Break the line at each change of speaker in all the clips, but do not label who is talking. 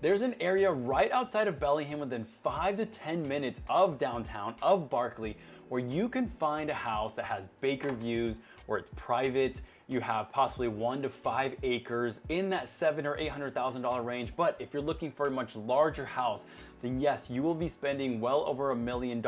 There's an area right outside of Bellingham within 5 to 10 minutes of downtown, of Barkley, where you can find a house that has Baker views, where it's private. You have possibly 1 to 5 acres in that $700,000 or $800,000 range. But if you're looking for a much larger house, then yes, you will be spending well over $1 million.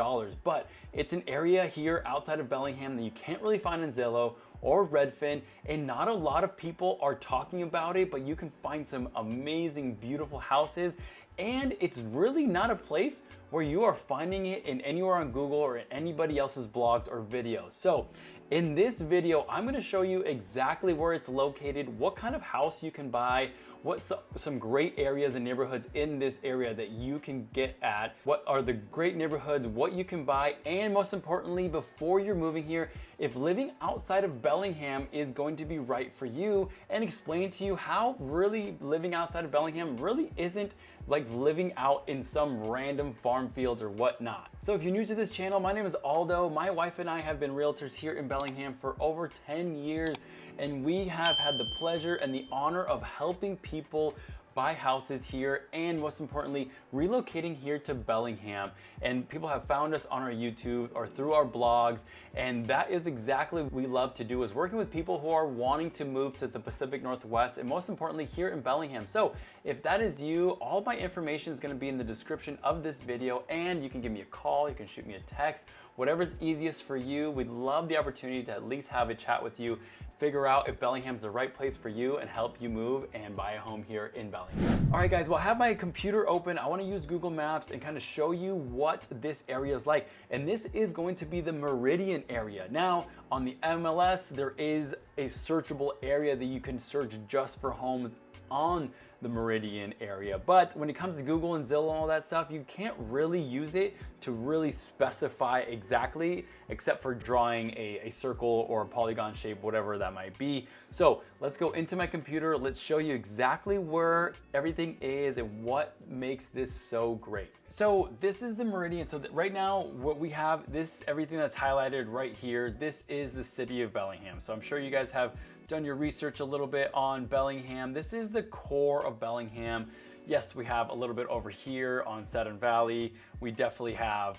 But it's an area here outside of Bellingham that you can't really find in Zillow or Redfin, and not a lot of people are talking about it, but you can find some amazing, beautiful houses. And it's really not a place where you are finding it in anywhere on Google or in anybody else's blogs or videos. So in this video, I'm gonna show you exactly where it's located, what kind of house you can buy, what some great areas and neighborhoods in this area that you can get at, what are the great neighborhoods, what you can buy, and most importantly, before you're moving here, if living outside of Bellingham is going to be right for you, and explain to you how really living outside of Bellingham really isn't like living out in some random farm fields or whatnot. So if you're new to this channel, my name is Aldo. My wife and I have been realtors here in Bellingham for over 10 years, and we have had the pleasure and the honor of helping people buy houses here, and most importantly, relocating here to Bellingham. And people have found us on our YouTube or through our blogs, and that is exactly what we love to do, is working with people who are wanting to move to the Pacific Northwest, and most importantly, here in Bellingham. So if that is you, all my information is gonna be in the description of this video, and you can give me a call, you can shoot me a text, whatever's easiest for you. We'd love the opportunity to at least have a chat with you, figure out if Bellingham's the right place for you, and help you move and buy a home here in Bellingham. All right guys, well, I have my computer open. I wanna use Google Maps and kind of show you what this area is like. And this is going to be the Meridian area. Now, on the MLS, there is a searchable area that you can search just for homes on the Meridian area. But when it comes to Google and Zillow and all that stuff, you can't really use it to really specify exactly, except for drawing a circle or a polygon shape, whatever that might be. So let's go into my computer. Let's show you exactly where everything is and what makes this so great. So this is the Meridian. So right now, what we have, everything that's highlighted right here, this is the city of Bellingham. So I'm sure you guys have done your research a little bit on Bellingham. This is the core of Bellingham. Yes, we have a little bit over here on Saturn Valley. We definitely have,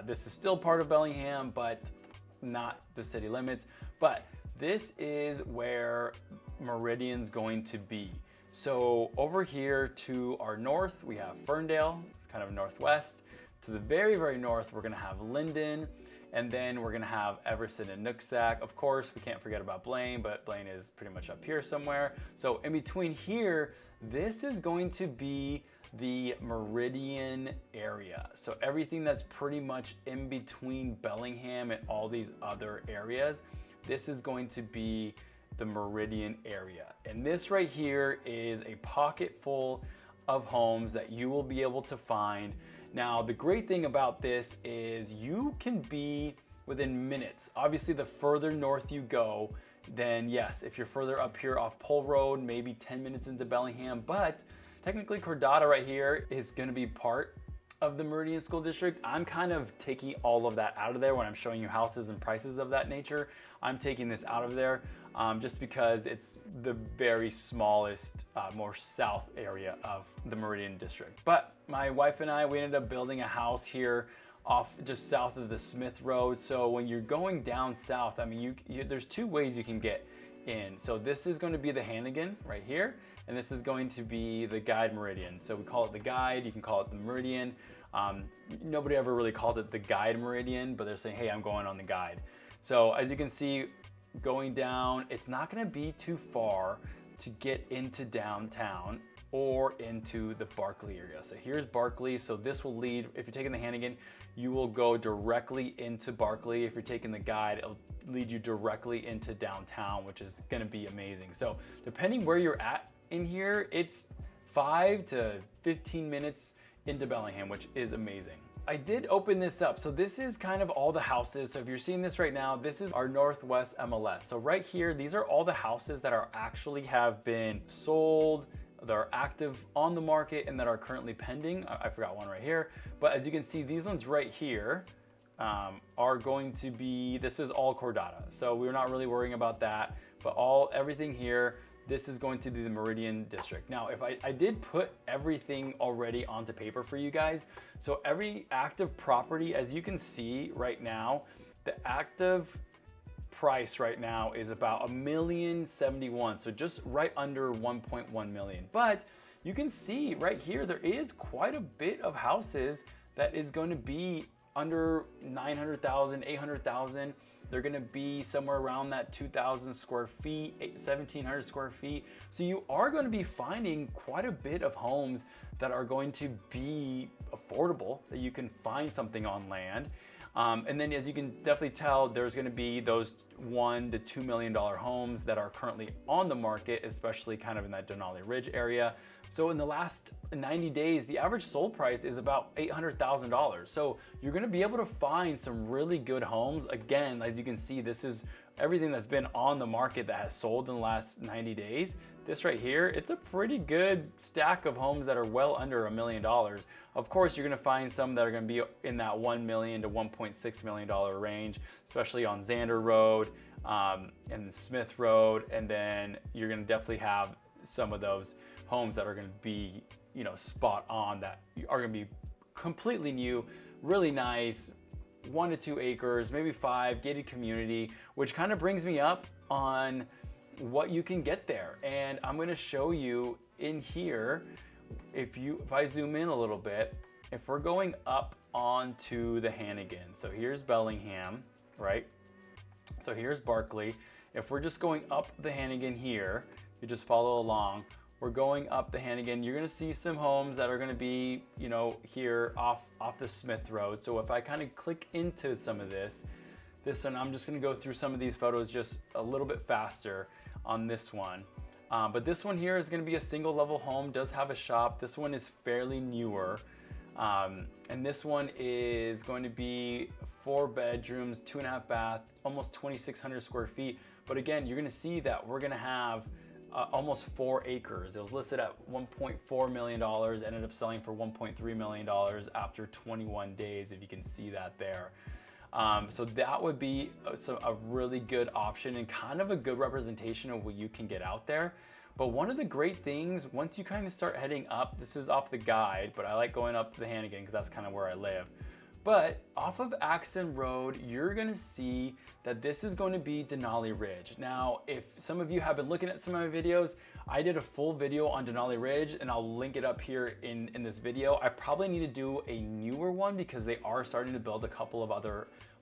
this is still part of Bellingham, but not the city limits. But this is where Meridian's going to be. So over here to our north, we have Ferndale, it's kind of northwest. To the very, very north, we're gonna have Linden. And then we're gonna have Everson and Nooksack. Of course, we can't forget about Blaine, but Blaine is pretty much up here somewhere. So in between here, this is going to be the Meridian area. So everything that's pretty much in between Bellingham and all these other areas, this is going to be the Meridian area. And this right here is a pocket full of homes that you will be able to find. Now, the great thing about this is you can be within minutes. Obviously, the further north you go, then yes, if you're further up here off Pole Road, maybe 10 minutes into Bellingham, but technically Cordata right here is gonna be part of the Meridian School District. I'm kind of taking all of that out of there when I'm showing you houses and prices of that nature. I'm taking this out of there just because it's the very smallest, more south area of the Meridian District. But my wife and I, we ended up building a house here off just south of the Smith Road. So when you're going down south, I mean, there's two ways you can get in. So this is going to be the Hannigan right here, and this is going to be the Guide Meridian. So we call it the Guide, you can call it the Meridian. Nobody ever really calls it the Guide Meridian, but they're saying, hey, I'm going on the Guide. So as you can see, going down, it's not gonna be too far to get into downtown or into the Barkley area. So here's Barkley. So this will lead, if you're taking the Hannigan, you will go directly into Barkley. If you're taking the Guide, it'll lead you directly into downtown, which is gonna be amazing. So depending where you're at in here, it's 5 to 15 minutes into Bellingham, which is amazing. I did open this up. So this is kind of all the houses. So if you're seeing this right now, this is our Northwest MLS. So right here, these are all the houses that are actually have been sold, that are active on the market, and that are currently pending. I forgot one right here. But as you can see, these ones right here are going to be, this is all Cordata. So we're not really worrying about that, but everything here, this is going to be the Meridian District. Now, if I did put everything already onto paper for you guys, so every active property, as you can see right now, the active price right now is about $1,071,000, so just right under 1.1 million. But you can see right here, there is quite a bit of houses that is going to be under 900,000, 800,000. They're gonna be somewhere around that 2,000 square feet, 1,700 square feet. So you are gonna be finding quite a bit of homes that are going to be affordable, that you can find something on land. And then as you can definitely tell, there's gonna be those $1 to $2 million homes that are currently on the market, especially kind of in that Denali Ridge area. So in the last 90 days, the average sold price is about $800,000. So you're gonna be able to find some really good homes. Again, as you can see, this is everything that's been on the market that has sold in the last 90 days. This right here, it's a pretty good stack of homes that are well under $1 million. Of course, you're gonna find some that are gonna be in that $1 million to $1.6 million range, especially on Xander Road and Smith Road. And then you're gonna definitely have some of those homes that are gonna be, you know, spot on, that are gonna be completely new, really nice, 1 to 2 acres, maybe 5, gated community, which kind of brings me up on what you can get there. And I'm gonna show you in here, if I zoom in a little bit, if we're going up onto the Hannigan, so here's Bellingham, right? So here's Barkley. If we're just going up the Hannigan here, you just follow along, we're going up the Hannigan, you're gonna see some homes that are gonna be, you know, here off the Smith Road. So if I kind of click into some of this one, I'm just gonna go through some of these photos just a little bit faster on this one. But this one here is gonna be a single level home, does have a shop. This one is fairly newer. And this one is going to be 4 bedrooms, 2.5 bath, almost 2,600 square feet. But again, you're gonna see that we're gonna have almost 4 acres. It was listed at $1.4 million, ended up selling for $1.3 million after 21 days, if you can see that there. So that would be a really good option and kind of a good representation of what you can get out there. But one of the great things, once you kind of start heading up, this is off the guide, but I like going up to the Hannigan because that's kind of where I live. But off of Axton Road, you're gonna see that this is going to be Denali Ridge. Now, if some of you have been looking at some of my videos, I did a full video on Denali Ridge and I'll link it up here in this video. I probably need to do a newer one because they are starting to build a couple of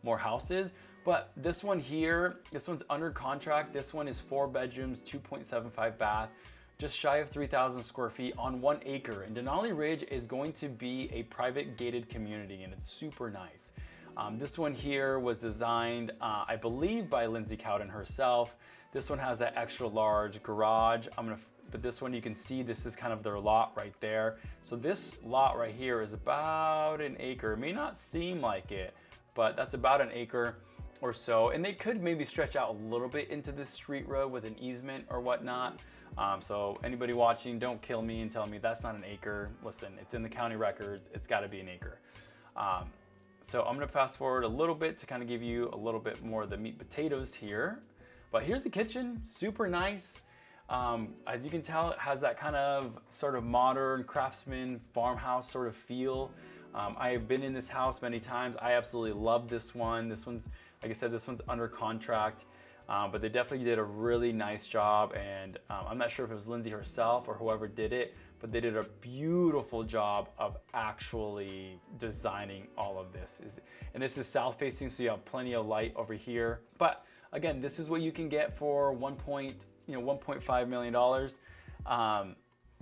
more houses. But this one here, this one's under contract. This one is 4 bedrooms, 2.75 bath, just shy of 3,000 square feet on 1 acre. And Denali Ridge is going to be a private gated community and it's super nice. This one here was designed, I believe, by Lindsay Cowden herself. This one has that extra large garage. But this one you can see, this is kind of their lot right there. So this lot right here is about 1 acre. It may not seem like it, but that's about 1 acre or so. And they could maybe stretch out a little bit into this street road with an easement or whatnot. So anybody watching, don't kill me and tell me that's not 1 acre. Listen, it's in the county records. It's gotta be 1 acre. So I'm gonna fast forward a little bit to kind of give you a little bit more of the meat potatoes here. But here's the kitchen, super nice. As you can tell, it has that kind of sort of modern craftsman farmhouse sort of feel. I have been in this house many times. I absolutely love this one. This one's, like I said, this one's under contract. But they definitely did a really nice job, and I'm not sure if it was Lindsay herself or whoever did it, but they did a beautiful job of actually designing all of this. And this is south facing, so you have plenty of light over here. But again, this is what you can get for $1.5 million.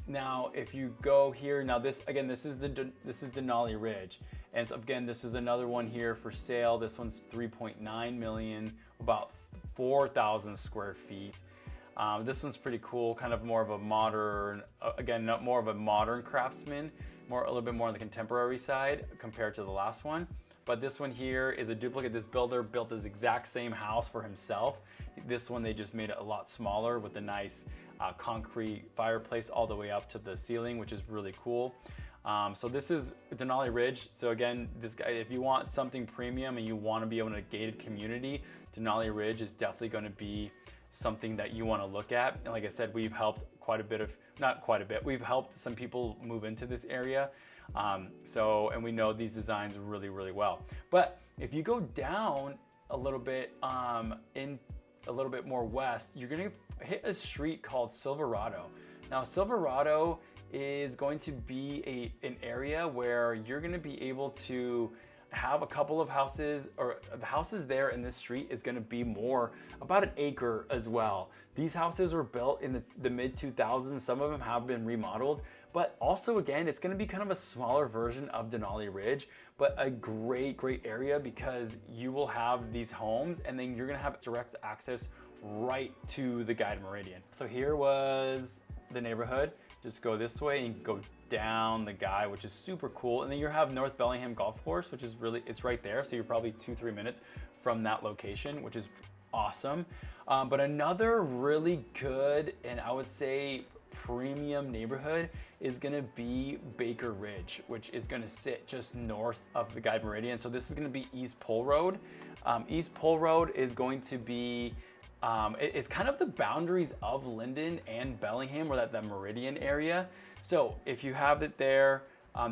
Now, if you go here, now this is Denali Ridge, and so again, this is another one here for sale. This one's 3.9 million, about 4,000 square feet. This one's pretty cool, kind of more of a modern, again, more of a modern craftsman, a little bit more on the contemporary side compared to the last one. But this one here is a duplicate. This builder built this exact same house for himself. This one, they just made it a lot smaller with a nice concrete fireplace all the way up to the ceiling, which is really cool. So this is Denali Ridge. So again, this guy, if you want something premium and you want to be able to gated community, Denali Ridge is definitely going to be something that you want to look at. And like I said, we've helped we've helped some people move into this area. And we know these designs really, really well. But if you go down a little bit, in a little bit more west, you're gonna hit a street called Silverado. Now, Silverado is going to be an area where you're gonna be able to have a couple of houses, or the houses there in this street is gonna be about an acre as well. These houses were built in the mid 2000s. Some of them have been remodeled, but also again, it's gonna be kind of a smaller version of Denali Ridge, but a great, great area because you will have these homes and then you're gonna have direct access right to the guided Meridian. So here was the neighborhood. Just go this way and go down the guide, which is super cool. And then you have North Bellingham Golf Course, which is it's right there. So you're probably 2-3 minutes from that location, which is awesome. But another really good, and I would say premium neighborhood is gonna be Baker Ridge, which is gonna sit just north of the guide Meridian. So this is gonna be East Pole Road. East Pole Road is going to be it's kind of the boundaries of Linden and Bellingham, or that Meridian area. So if you have it there,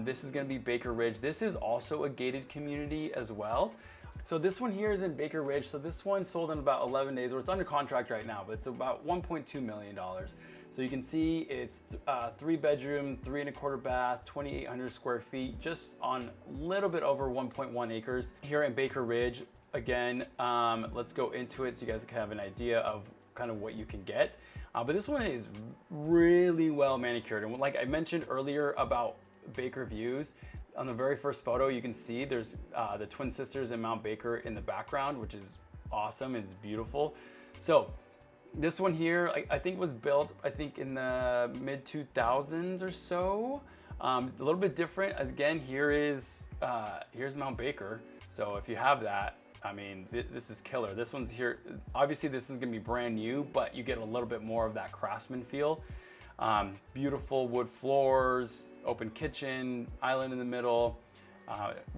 this is gonna be Baker Ridge. This is also a gated community as well. So this one here is in Baker Ridge. So this one sold in about 11 days, or it's under contract right now, but it's about $1.2 million. So you can see it's 3-bedroom, 3.25 bath, 2,800 square feet, just on a little bit over 1.1 acres here in Baker Ridge. Again, let's go into it so you guys can have an idea of kind of what you can get. But this one is really well manicured. And like I mentioned earlier about Baker views, on the very first photo, you can see there's the Twin Sisters and Mount Baker in the background, which is awesome. It's beautiful. So this one here, I think was built, in the mid 2000s or so. A little bit different. Again, here's Mount Baker. So if you have that, I mean, this is killer. This one's here. Obviously, this is gonna be brand new, but you get a little bit more of that craftsman feel. Beautiful wood floors, open kitchen, island in the middle,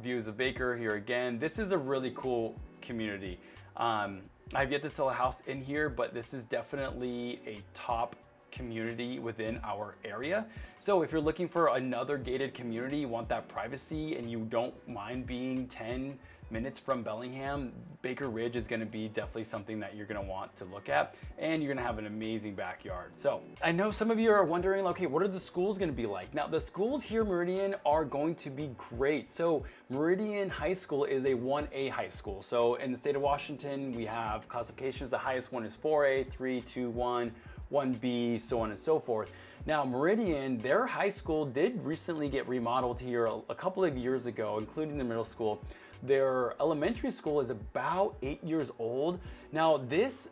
views of Baker here again. This is a really cool community. I've yet to sell a house in here, but this is definitely a top community within our area. So if you're looking for another gated community, you want that privacy and you don't mind being 10 minutes from Bellingham, Baker Ridge is gonna be definitely something that you're gonna want to look at, and you're gonna have an amazing backyard. So I know some of you are wondering, okay, what are the schools gonna be like? Now the schools here, Meridian, are going to be great. So Meridian High School is a 1A high school. So in the state of Washington, we have classifications. The highest one is 4A, 3, 2, 1, 1B, so on and so forth. Now Meridian, their high school did recently get remodeled here a couple of years ago, including the middle school. Their elementary school is about 8 years old. Now this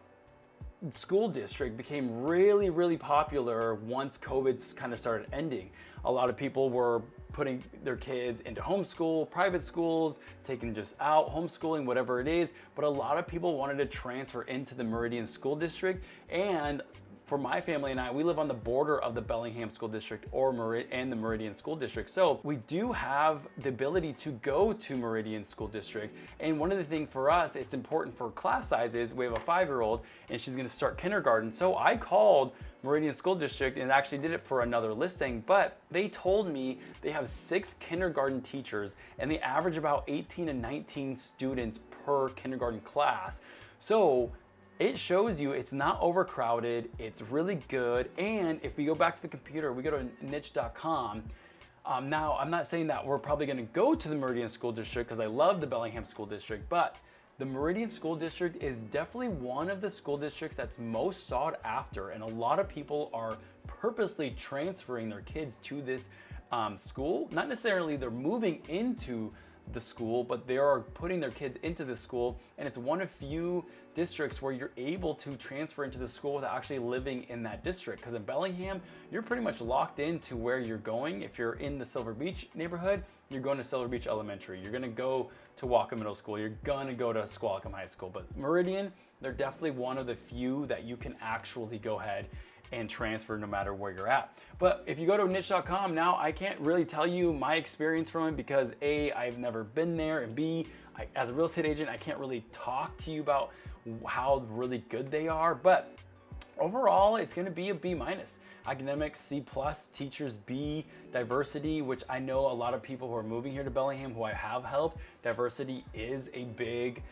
school district became really, really popular once COVID kind of started ending. A lot of people were putting their kids into homeschool, private schools, taking just out, homeschooling, whatever it is. But a lot of people wanted to transfer into the Meridian School District. And for my family and I, we live on the border of the Bellingham School District and the Meridian School District. So we do have the ability to go to Meridian School District. And one of the things for us, it's important for class sizes. We have a 5-year-old and she's gonna start kindergarten. So I called Meridian School District and actually did it for another listing, but they told me they have 6 kindergarten teachers and they average about 18 to 19 students per kindergarten class. So it shows you it's not overcrowded, it's really good. And if we go back to the computer, we go to niche.com. Now, I'm not saying that we're probably gonna go to the Meridian School District because I love the Bellingham School District, but the Meridian School District is definitely one of the school districts that's most sought after. And a lot of people are purposely transferring their kids to this school. Not necessarily they're moving into the school, but they are putting their kids into the school, and it's one of few districts where you're able to transfer into the school without actually living in that district. Because in Bellingham, you're pretty much locked into where you're going. If you're in the Silver Beach neighborhood, you're going to Silver Beach Elementary. You're gonna go to Walker Middle School. You're gonna go to Squalicum High School. But Meridian, they're definitely one of the few that you can actually go ahead and transfer no matter where you're at. But if you go to niche.com now, I can't really tell you my experience from it because A, I've never been there, and B, as a real estate agent, I can't really talk to you about how really good they are. But overall, it's going to be a B-. Academics, C+, teachers B, diversity, which I know a lot of people who are moving here to Bellingham who I have helped, diversity is a big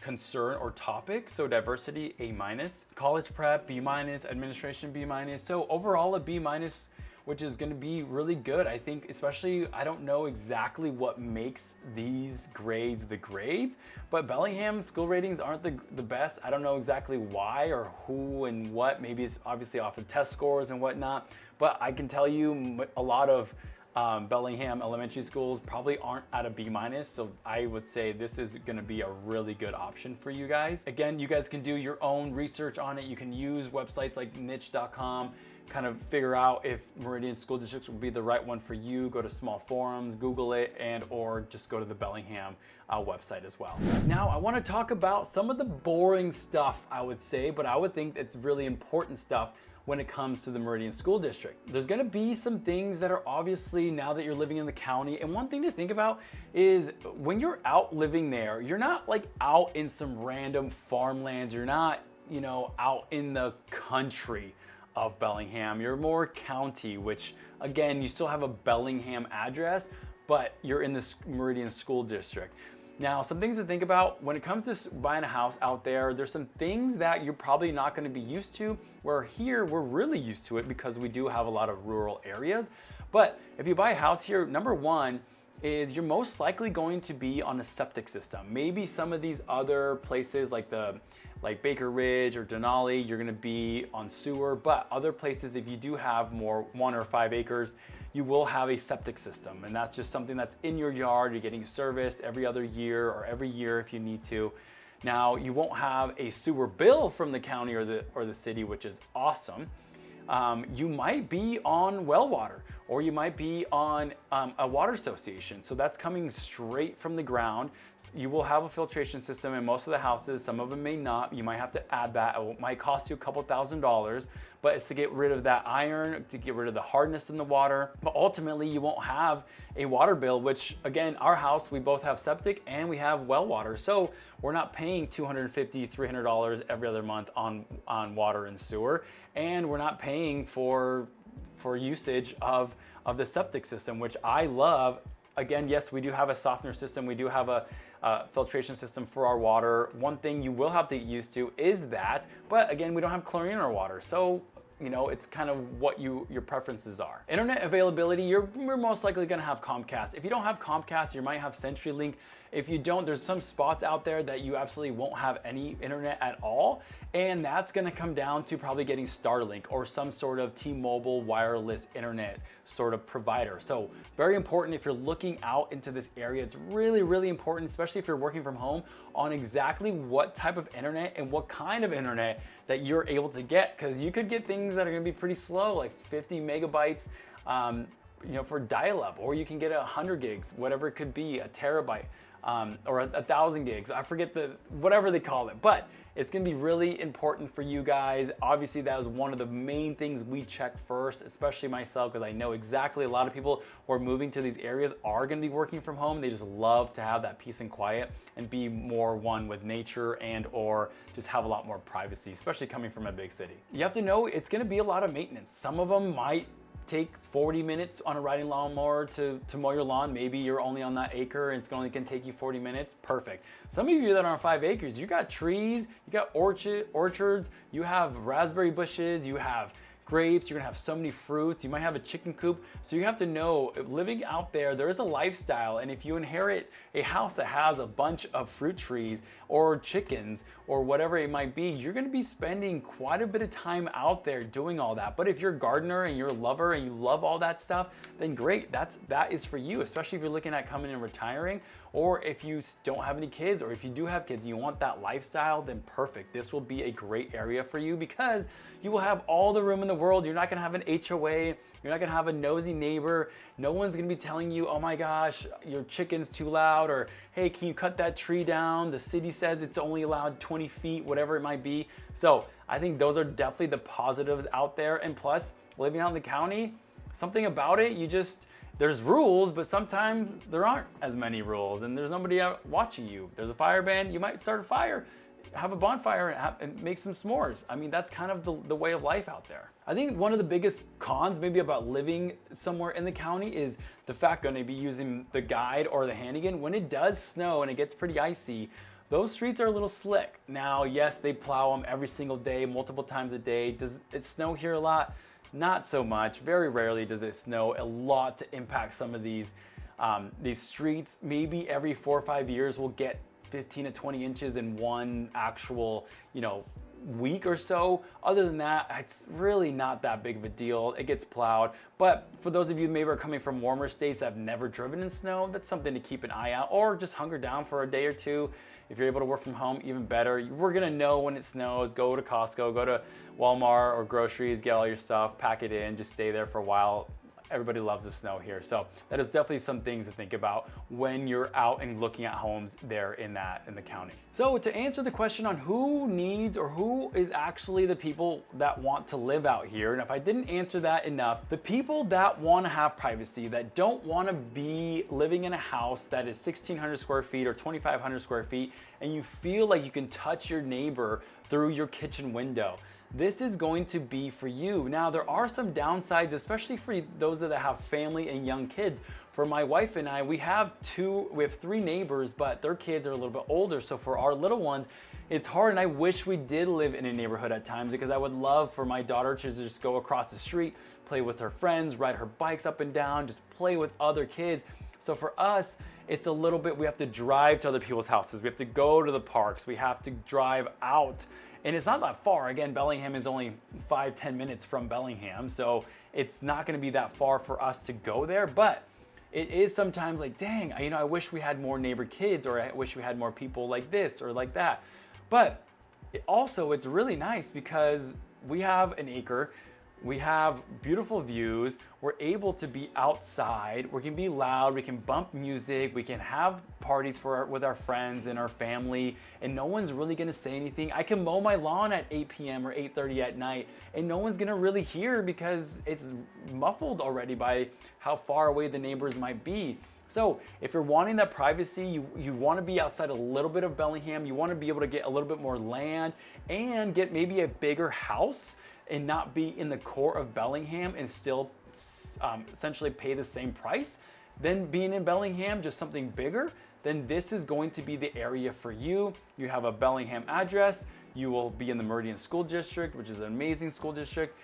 concern or topic. So diversity, A-. College prep, B-. Administration, B-. So overall a B-, which is going to be really good. I think, especially, I don't know exactly what makes these grades the grades, but Bellingham school ratings aren't the best. I don't know exactly why or who and what. Maybe it's obviously off of test scores and whatnot, but I can tell you a lot of Bellingham elementary schools probably aren't at a B-. So I would say this is going to be a really good option for you guys. Again, you guys can do your own research on it. You can use websites like niche.com, kind of figure out if Meridian School District will be the right one for you. Go to small forums, Google it, and or just go to the Bellingham website as well. Now, I want to talk about some of the boring stuff, I would say, but I would think it's really important stuff when it comes to the Meridian School District. There's gonna be some things that are obviously, now that you're living in the county, and one thing to think about is when you're out living there, you're not like out in some random farmlands, you're not, you know, out in the country of Bellingham. You're more county, which again, you still have a Bellingham address, but you're in the Meridian School District. Now, some things to think about when it comes to buying a house out there, there's some things that you're probably not going to be used to, where here we're really used to it because we do have a lot of rural areas. But if you buy a house here, number one is you're most likely going to be on a septic system. Maybe some of these other places like Baker Ridge or Denali, you're gonna be on sewer, but other places, if you do have more 1 or 5 acres, you will have a septic system. And that's just something that's in your yard. You're getting serviced every other year or every year if you need to. Now, you won't have a sewer bill from the county or the city, which is awesome. You might be on well water, or you might be on a water association. So that's coming straight from the ground. You will have a filtration system in most of the houses. Some of them may not. You might have to add that. It might cost you a couple $1,000s, but it's to get rid of that iron, to get rid of the hardness in the water. But ultimately, you won't have a water bill, which again, our house, we both have septic and we have well water. So we're not paying $250, $300 every other month on water and sewer. And we're not paying for usage of the septic system, which I love. Again, yes, we do have a softener system. We do have a filtration system for our water. One thing you will have to get used to is that, but again, we don't have chlorine in our water. So, you know, it's kind of what your preferences are. Internet availability, you're most likely gonna have Comcast. If you don't have Comcast, you might have CenturyLink. If you don't, there's some spots out there that you absolutely won't have any internet at all. And that's gonna come down to probably getting Starlink or some sort of T-Mobile wireless internet sort of provider. So very important if you're looking out into this area. It's really, really important, especially if you're working from home, on exactly what type of internet and what kind of internet that you're able to get. Because you could get things that are gonna be pretty slow, like 50 megabytes, you know, for dial-up, or you can get 100 gigs, whatever it could be, a terabyte, or 1,000 gigs. I forget whatever they call it, but it's gonna be really important for you guys. Obviously, that was one of the main things we check first, especially myself, because I know exactly a lot of people who are moving to these areas are gonna be working from home. They just love to have that peace and quiet and be more one with nature and or just have a lot more privacy, especially coming from a big city. You have to know it's gonna be a lot of maintenance. Some of them might take 40 minutes on a riding lawnmower to mow your lawn. Maybe you're only on that acre and it's only can take you 40 minutes. Perfect. Some of you that are on 5 acres, you got trees, you got orchards, you have raspberry bushes, you have grapes, you're gonna have so many fruits, you might have a chicken coop. So you have to know, living out there, there is a lifestyle, and if you inherit a house that has a bunch of fruit trees or chickens or whatever it might be, you're gonna be spending quite a bit of time out there doing all that. But if you're a gardener and you're a lover and you love all that stuff, then great, that is for you, especially if you're looking at coming and retiring, or if you don't have any kids, or if you do have kids and you want that lifestyle, then perfect. This will be a great area for you because you will have all the room in the world. You're not gonna have an HOA. You're not gonna have a nosy neighbor. No one's gonna be telling you, oh my gosh, your chicken's too loud, or hey, can you cut that tree down? The city says it's only allowed 20 feet, whatever it might be. So I think those are definitely the positives out there. And plus, living out in the county, something about it, there's rules, but sometimes there aren't as many rules and there's nobody out watching you. There's a fire ban, you might start a fire, have a bonfire and make some s'mores. I mean, that's kind of the way of life out there. I think one of the biggest cons maybe about living somewhere in the county is the fact going to be using the guide or the Hannigan. When it does snow and it gets pretty icy, those streets are a little slick. Now, yes, they plow them every single day, multiple times a day. Does it snow here a lot? Not so much. Very rarely does it snow a lot to impact some of these streets. Maybe every 4 or 5 years we'll get 15 to 20 inches in one actual, week or so. Other than that, it's really not that big of a deal. It gets plowed. But for those of you maybe are coming from warmer states that have never driven in snow, that's something to keep an eye out, or just hunker down for a day or two. If you're able to work from home, even better. We're gonna know when it snows. Go to Costco, go to Walmart or groceries, get all your stuff, pack it in, just stay there for a while. Everybody loves the snow here. So that is definitely some things to think about when you're out and looking at homes there in the county. So to answer the question on who needs or who is actually the people that want to live out here, and if I didn't answer that enough, the people that want to have privacy, that don't want to be living in a house that is 1,600 square feet or 2,500 square feet, and you feel like you can touch your neighbor through your kitchen window. This is going to be for you. Now, there are some downsides, especially for those that have family and young kids. For my wife and I, we have 3 neighbors, but their kids are a little bit older. So for our little ones, it's hard. And I wish we did live in a neighborhood at times, because I would love for my daughter to just go across the street, play with her friends, ride her bikes up and down, just play with other kids. So for us, it's a little bit, we have to drive to other people's houses. We have to go to the parks. We have to drive out. And it's not that far. Again, Bellingham is only 5-10 minutes from Bellingham. So it's not gonna be that far for us to go there, but it is sometimes like, dang, I wish we had more neighbor kids, or I wish we had more people like this or like that. But it's really nice because we have an acre. We have beautiful views. We're able to be outside. We can be loud. We can bump music. We can have parties with our friends and our family, and no one's really gonna say anything. I can mow my lawn at 8 p.m. or 8:30 at night, and no one's gonna really hear because it's muffled already by how far away the neighbors might be. So if you're wanting that privacy, you want to be outside a little bit of Bellingham, you want to be able to get a little bit more land and get maybe a bigger house, and not be in the core of Bellingham and still essentially pay the same price, then being in Bellingham, just something bigger, then this is going to be the area for you. You have a Bellingham address. You will be in the Meridian School District, which is an amazing school district.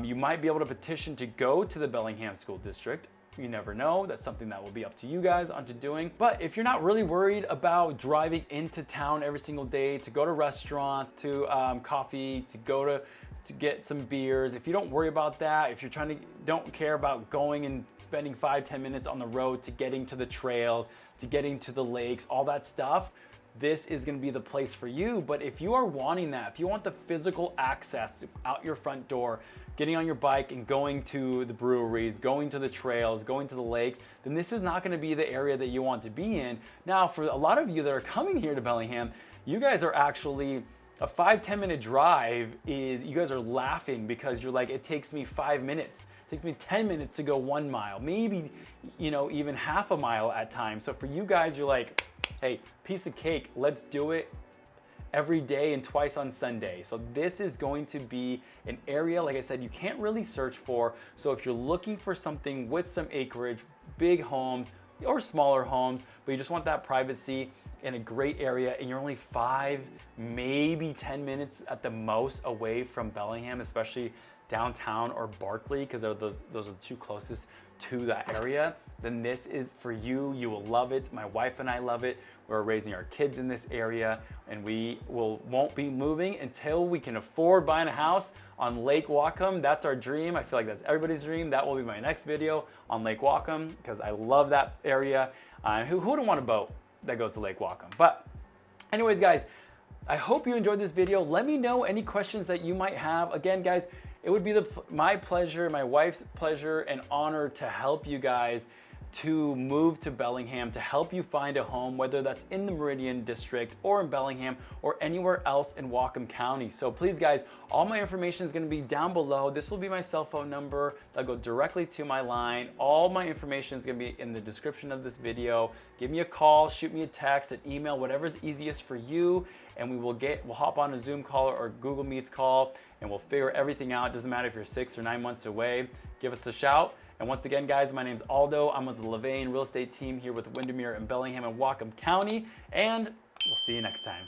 You might be able to petition to go to the Bellingham School District. You never know. That's something that will be up to you guys onto doing. But if you're not really worried about driving into town every single day to go to restaurants, to coffee, to get some beers, if you don't worry about that, if you're don't care about going and spending 5-10 minutes on the road to getting to the trails, to getting to the lakes, all that stuff, this is going to be the place for you. But if you are wanting that, if you want the physical access out your front door, getting on your bike and going to the breweries, going to the trails, going to the lakes, then this is not going to be the area that you want to be in. Now, for a lot of you that are coming here to Bellingham, you guys are actually, a 5-10 minute drive you guys are laughing because you're like, it takes me 5 minutes. It takes me 10 minutes to go 1 mile, maybe, even half a mile at times. So for you guys, you're like, hey, piece of cake, let's do it every day and twice on Sunday. So this is going to be an area, like I said, you can't really search for. So if you're looking for something with some acreage, big homes or smaller homes, but you just want that privacy in a great area, and you're only 5, maybe 10 minutes at the most away from Bellingham, especially downtown or Barkley, because those are the 2 closest to that area, then this is for you. You will love it. My wife and I love it. We're raising our kids in this area, and we won't be moving until we can afford buying a house on Lake Whatcom. That's our dream. I feel like that's everybody's dream. That will be my next video on Lake Whatcom, because I love that area. Who wouldn't want a boat that goes to Lake Whatcom? But anyways, guys, I hope you enjoyed this video. Let me know any questions that you might have. Again, guys, It would be my pleasure, my wife's pleasure and honor to help you guys to move to Bellingham, to help you find a home, whether that's in the Meridian District or in Bellingham or anywhere else in Whatcom County. So please guys, all my information is gonna be down below. This will be my cell phone number. That'll go directly to my line. All my information is gonna be in the description of this video. Give me a call, shoot me a text, an email, whatever's easiest for you. And we'll hop on a Zoom call or Google Meets call and we'll figure everything out. It doesn't matter if you're 6 or 9 months away, give us a shout. And once again, guys, my name's Aldo. I'm with the Levain real estate team here with Windermere and Bellingham and Whatcom County. And we'll see you next time.